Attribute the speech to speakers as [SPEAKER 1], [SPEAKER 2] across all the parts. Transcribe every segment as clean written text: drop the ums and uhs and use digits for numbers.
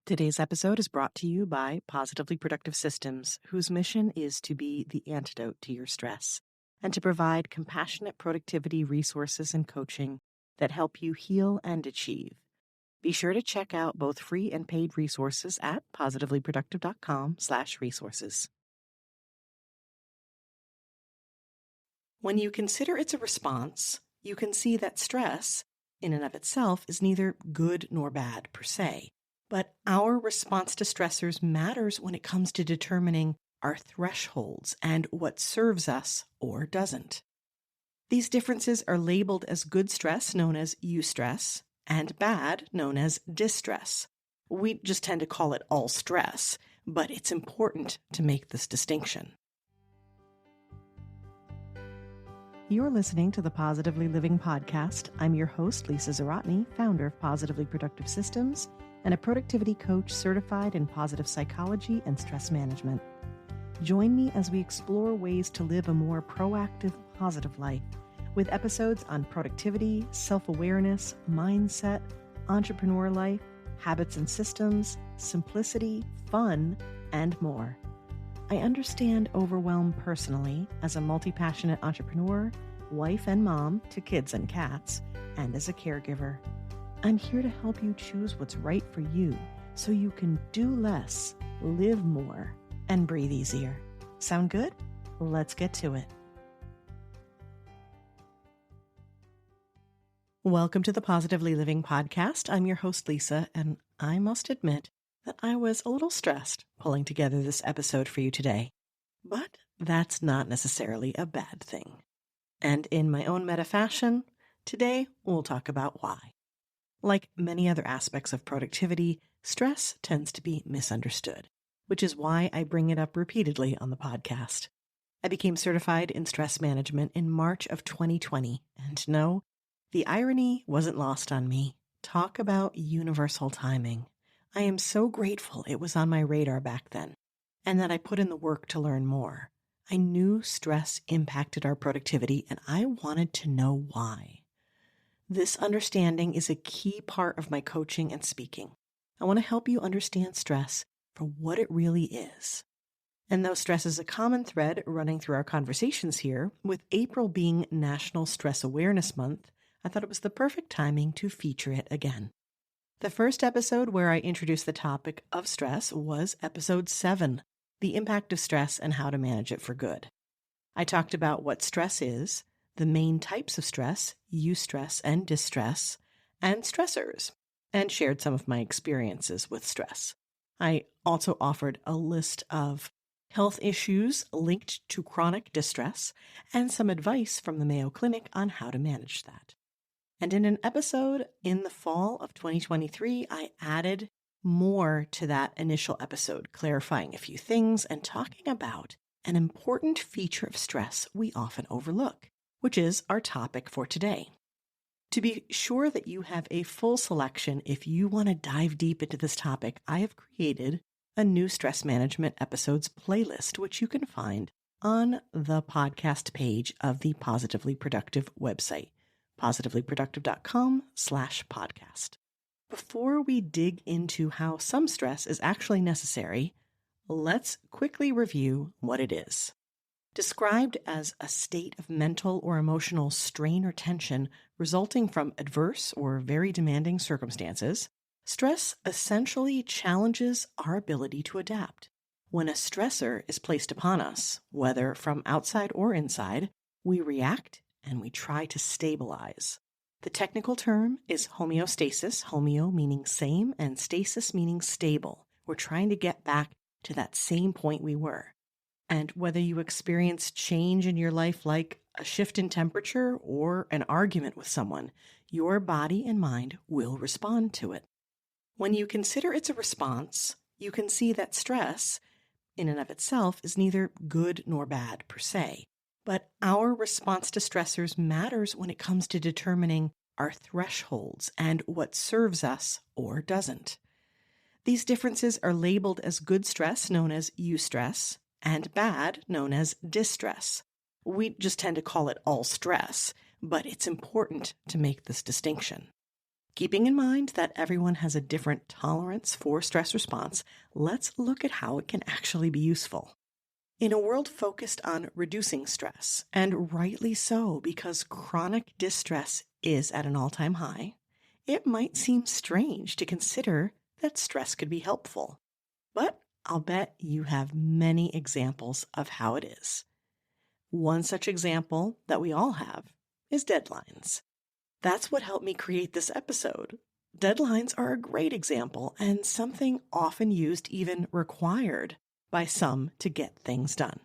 [SPEAKER 1] Today's episode is brought to you by Positively Productive Systems, whose mission is to be the antidote to your stress and to provide compassionate productivity resources and coaching that help you heal and achieve. Be sure to check out both free and paid resources at positivelyproductive.com/resources. When you consider it's a response, you can see that stress, in and of itself, is neither good nor bad per se. But our response to stressors matters when it comes to determining our thresholds and what serves us or doesn't. These differences are labeled as good stress, known as eustress, and bad, known as distress. We just tend to call it all stress, but it's important to make this distinction. You're listening to the Positively Living Podcast. I'm your host, Lisa Zaratny, founder of Positively Productive Systems, and a productivity coach certified in positive psychology and stress management. Join me as we explore ways to live a more proactive, positive life with episodes on productivity, self-awareness, mindset, entrepreneur life, habits and systems, simplicity, fun, and more. I understand overwhelm personally as a multi-passionate entrepreneur, wife and mom to kids and cats, and as a caregiver. I'm here to help you choose what's right for you so you can do less, live more, and breathe easier. Sound good? Let's get to it. Welcome to the Positively Living Podcast. I'm your host, Lisa, and I must admit that I was a little stressed pulling together this episode for you today. But that's not necessarily a bad thing. And in my own meta fashion, today we'll talk about why. Like many other aspects of productivity, stress tends to be misunderstood, which is why I bring it up repeatedly on the podcast. I became certified in stress management in March of 2020, and no, the irony wasn't lost on me. Talk about universal timing. I am so grateful it was on my radar back then, and that I put in the work to learn more. I knew stress impacted our productivity, and I wanted to know why. This understanding is a key part of my coaching and speaking. I want to help you understand stress for what it really is. And though stress is a common thread running through our conversations here, with April being National Stress Awareness Month, I thought it was the perfect timing to feature it again. The first episode where I introduced the topic of stress was episode 7, The Impact of Stress and How to Manage It for Good. I talked about what stress is, the main types of stress, eustress and distress, and stressors, and shared some of my experiences with stress. I also offered a list of health issues linked to chronic distress and some advice from the Mayo Clinic on how to manage that. And in an episode in the fall of 2023, I added more to that initial episode, clarifying a few things and talking about an important feature of stress we often overlook, which is our topic for today. To be sure that you have a full selection if you want to dive deep into this topic, I have created a new stress management episodes playlist, which you can find on the podcast page of the Positively Productive website, positivelyproductive.com/podcast. Before we dig into how some stress is actually necessary, let's quickly review what it is. Described as a state of mental or emotional strain or tension resulting from adverse or very demanding circumstances, stress essentially challenges our ability to adapt. When a stressor is placed upon us, whether from outside or inside, we react and we try to stabilize. The technical term is homeostasis, homeo meaning same and stasis meaning stable. We're trying to get back to that same point we were. And whether you experience change in your life like a shift in temperature or an argument with someone, your body and mind will respond to it. When you consider it's a response, you can see that stress, in and of itself, is neither good nor bad per se. But our response to stressors matters when it comes to determining our thresholds and what serves us or doesn't. These differences are labeled as good stress, known as eustress, and bad, known as distress. We just tend to call it all stress, but it's important to make this distinction. Keeping in mind that everyone has a different tolerance for stress response, let's look at how it can actually be useful. In a world focused on reducing stress, and rightly so because chronic distress is at an all-time high, it might seem strange to consider that stress could be helpful. But I'll bet you have many examples of how it is. One such example that we all have is deadlines. That's what helped me create this episode. Deadlines are a great example and something often used, even required by some to get things done.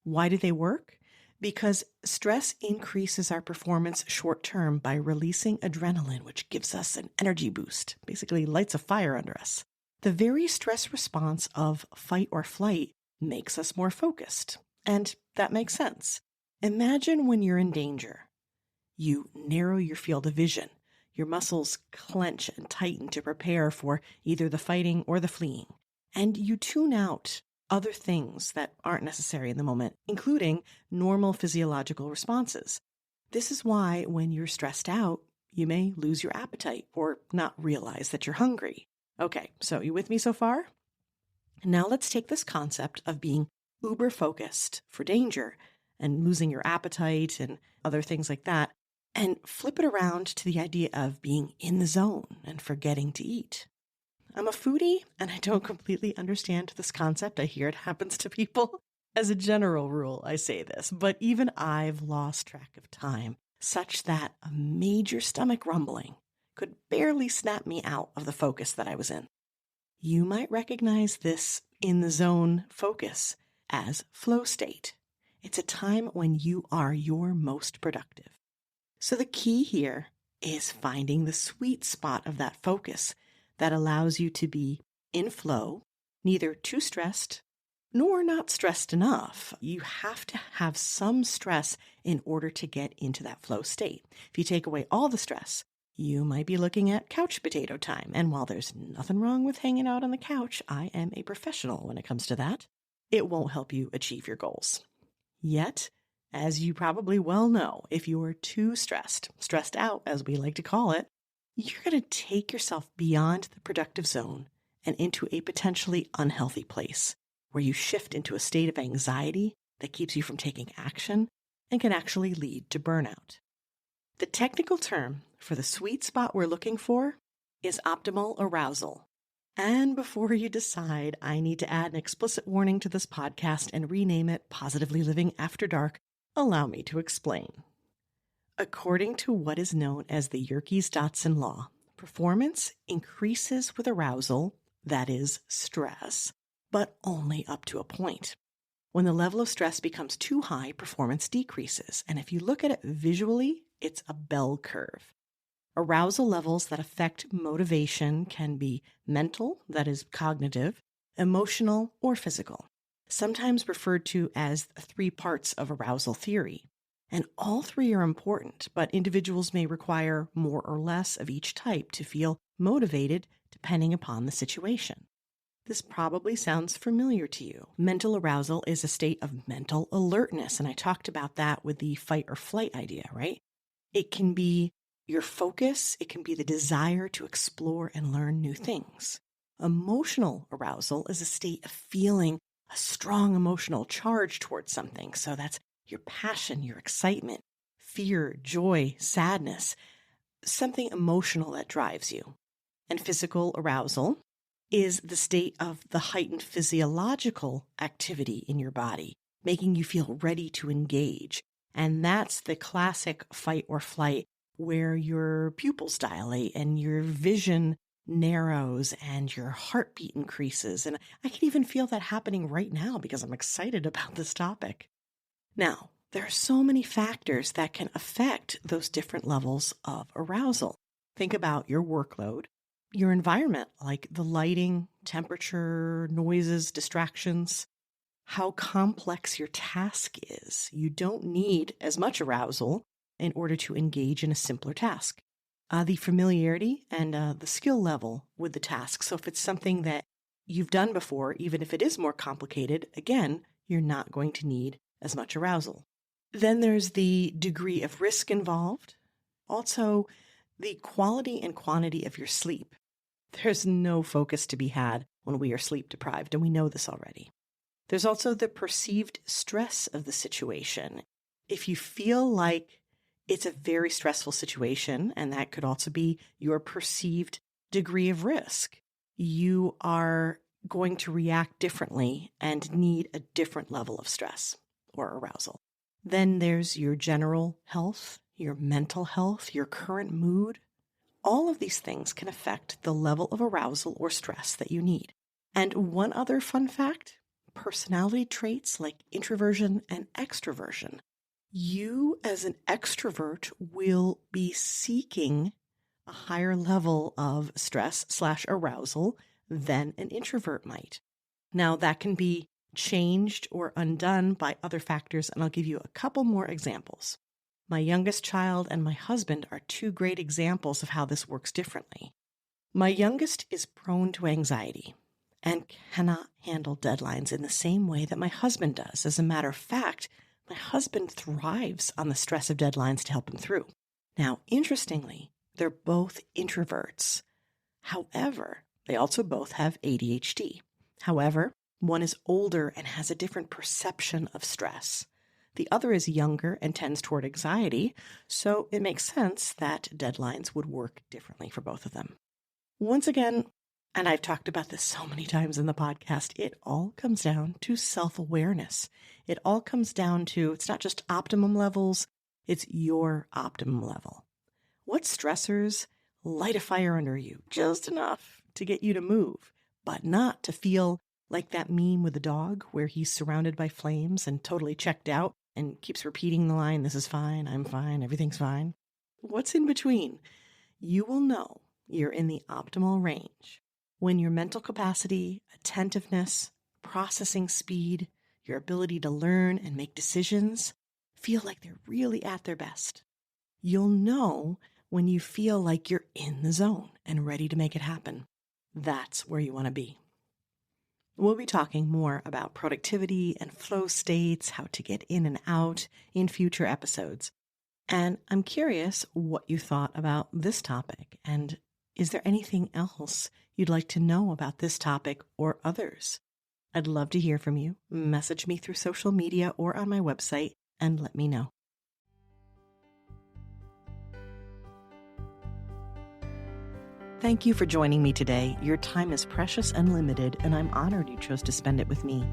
[SPEAKER 1] Why do they work? Because stress increases our performance short term by releasing adrenaline, which gives us an energy boost, basically lights a fire under us. The very stress response of fight or flight makes us more focused, and that makes sense. Imagine when you're in danger. You narrow your field of vision. Your muscles clench and tighten to prepare for either the fighting or the fleeing. And you tune out other things that aren't necessary in the moment, including normal physiological responses. This is why when you're stressed out, you may lose your appetite or not realize that you're hungry. Okay, so you with me so far? Now let's take this concept of being uber focused for danger and losing your appetite and other things like that, and flip it around to the idea of being in the zone and forgetting to eat. I'm a foodie and I don't completely understand this concept. I hear it happens to people. As a general rule, I say this, but even I've lost track of time such that a major stomach rumbling could barely snap me out of the focus that I was in. You might recognize this in the zone focus as flow state. It's a time when you are your most productive. So the key here is finding the sweet spot of that focus that allows you to be in flow, neither too stressed nor not stressed enough. You have to have some stress in order to get into that flow state. If you take away all the stress, you might be looking at couch potato time. And while there's nothing wrong with hanging out on the couch, I am a professional when it comes to that, it won't help you achieve your goals. Yet, as you probably well know, if you are too stressed out as we like to call it, you're going to take yourself beyond the productive zone and into a potentially unhealthy place where you shift into a state of anxiety that keeps you from taking action and can actually lead to burnout. The technical term for the sweet spot we're looking for is optimal arousal. And before you decide I need to add an explicit warning to this podcast and rename it Positively Living After Dark, allow me to explain. According to what is known as the Yerkes-Dodson law, performance increases with arousal, that is, stress, but only up to a point. When the level of stress becomes too high, performance decreases. And if you look at it visually, it's a bell curve. Arousal levels that affect motivation can be mental, that is cognitive, emotional, or physical, sometimes referred to as the 3 parts of arousal theory. And all 3 are important, but individuals may require more or less of each type to feel motivated depending upon the situation. This probably sounds familiar to you. Mental arousal is a state of mental alertness, and I talked about that with the fight or flight idea, right? It can be your focus, it can be the desire to explore and learn new things. Emotional arousal is a state of feeling a strong emotional charge towards something. So that's your passion, your excitement, fear, joy, sadness, something emotional that drives you. And physical arousal is the state of the heightened physiological activity in your body, making you feel ready to engage. And that's the classic fight or flight where your pupils dilate and your vision narrows and your heartbeat increases. And I can even feel that happening right now because I'm excited about this topic. Now, there are so many factors that can affect those different levels of arousal. Think about your workload, your environment, like the lighting, temperature, noises, distractions, how complex your task is. You don't need as much arousal in order to engage in a simpler task. The familiarity and the skill level with the task. So if it's something that you've done before, even if it is more complicated, again, you're not going to need as much arousal. Then there's the degree of risk involved. Also, the quality and quantity of your sleep. There's no focus to be had when we are sleep deprived, and we know this already. There's also the perceived stress of the situation. If you feel like it's a very stressful situation, and that could also be your perceived degree of risk, you are going to react differently and need a different level of stress or arousal. Then there's your general health, your mental health, your current mood. All of these things can affect the level of arousal or stress that you need. And one other fun fact, personality traits like introversion and extroversion. You as an extrovert will be seeking a higher level of stress/arousal than an introvert might. Now that can be changed or undone by other factors, and I'll give you a couple more examples. My youngest child and my husband are two great examples of how this works differently. My youngest is prone to anxiety and cannot handle deadlines in the same way that my husband does. As a matter of fact, my husband thrives on the stress of deadlines to help him through. Now, interestingly, they're both introverts. However, they also both have ADHD. However, one is older and has a different perception of stress. The other is younger and tends toward anxiety, so it makes sense that deadlines would work differently for both of them. Once again, and I've talked about this so many times in the podcast, it all comes down to self-awareness. It all comes down to, it's not just optimum levels, it's your optimum level. What stressors light a fire under you just enough to get you to move, but not to feel like that meme with the dog where he's surrounded by flames and totally checked out and keeps repeating the line, "This is fine, I'm fine, everything's fine." What's in between? You will know you're in the optimal range when your mental capacity, attentiveness, processing speed, your ability to learn and make decisions feel like they're really at their best. You'll know when you feel like you're in the zone and ready to make it happen. That's where you want to be. We'll be talking more about productivity and flow states, how to get in and out in future episodes. And I'm curious what you thought about this topic. And is there anything else you'd like to know about this topic or others? I'd love to hear from you. Message me through social media or on my website and let me know. Thank you for joining me today. Your time is precious and limited, and I'm honored you chose to spend it with me.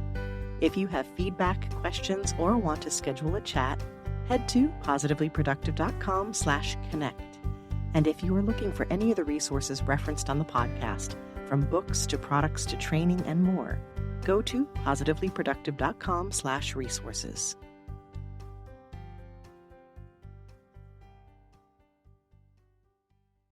[SPEAKER 1] If you have feedback, questions, or want to schedule a chat, head to positivelyproductive.com/connect. And if you are looking for any of the resources referenced on the podcast, from books to products to training and more, go to positivelyproductive.com/resources.